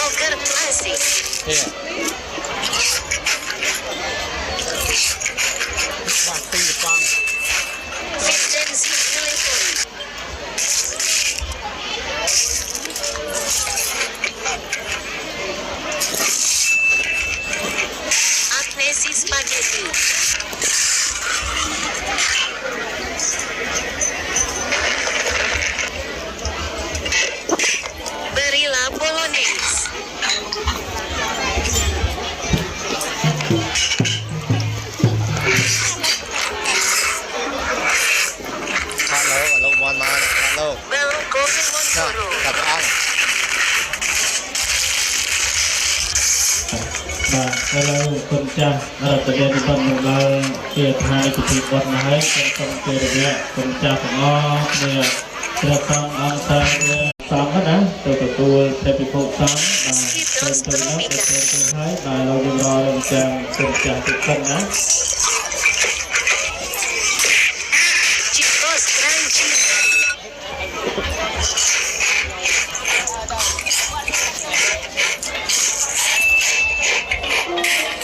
Vulgar Classic. Yeah. What thing the bang? Fidenzi Telefoni. Agnesi Spaghetti. Barilla Bolognese. Hello, one man. Hello. Balong Golden Montoro. Gặp ông. បាទឥឡូវគុណចាស់រដ្ឋាភិបាលមកដល់ជាថ្ងៃពិធីបុណ្យហើយសូមជម្រាបគុណចាស់ទាំងអស់គ្នាព្រះសង្ឃអង្គសាសនាសំណាទៅទទួលព្រះភិក្ខុសង្ឃបាទសូមទៅដល់ប្រទេសទៅហើយបាទเราយើងរងចាំគុណចាស់ទុកសិនណា Chicos Crunchy.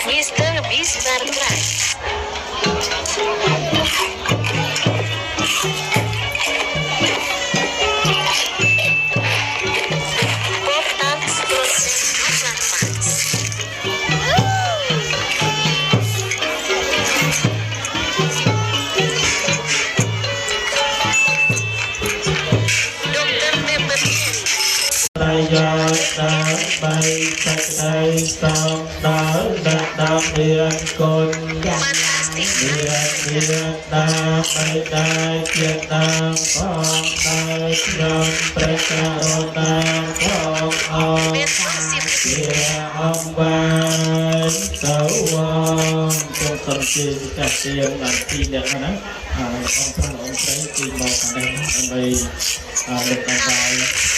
Mr. Beast Burger. Pop Tarts Frozen Coklat Pants. Dr. Pepper Cherry. តែយកដល់បីសាច់ដៃសំដល់ដាក់ដល់មានគុណ Fantastic. មានដល់បីដៃជាតាមផងដល់ខ្ញុំព្រះករុណាផងអរ Responsive. ជាអំបានទៅវងសូមសំជិះចាស់ទៀនបានពីរអ្នកណាអង្គប្រុសអង្គស្រីគឺមកខាងនេះដើម្បីលើកដៃ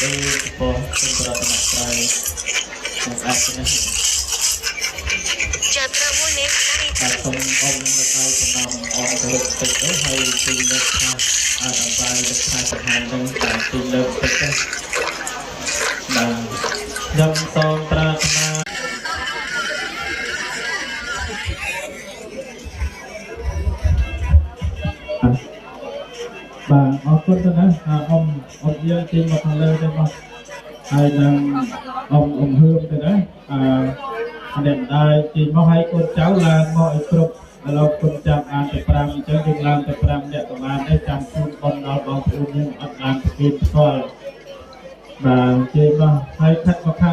ទៅពោះសូមប្រតនត្រ័យមកអរគុណ Jatra Mune បាទ Sanitary. សូមអរគុណដល់ចំណាំអរទៅទឹកទៅហើយពីលើកថាដើម្បីលើកថាសំខាន់នឹងតែពីលើកទឹកទៅបាទខ្ញុំសូមប្រាថ្នាបាទអរគុណទៅណាអមយើងជិះមកខាងលើទៅមកហើយនឹងអមហឿមទៅណាអ្នកដែលជិះមកឲ្យកូនចៅឡើងមកឲ្យគ្រប់ឥឡូវគុណចាំអានទៅ5អញ្ចឹងយើងឡើងទៅ5អ្នកប្រហែលនេះចាំជូនបងដល់បងប្អូនយើងអត់បានស្គាល់ផ្ទាល់បាទជិះមកហើយខិតមកខាង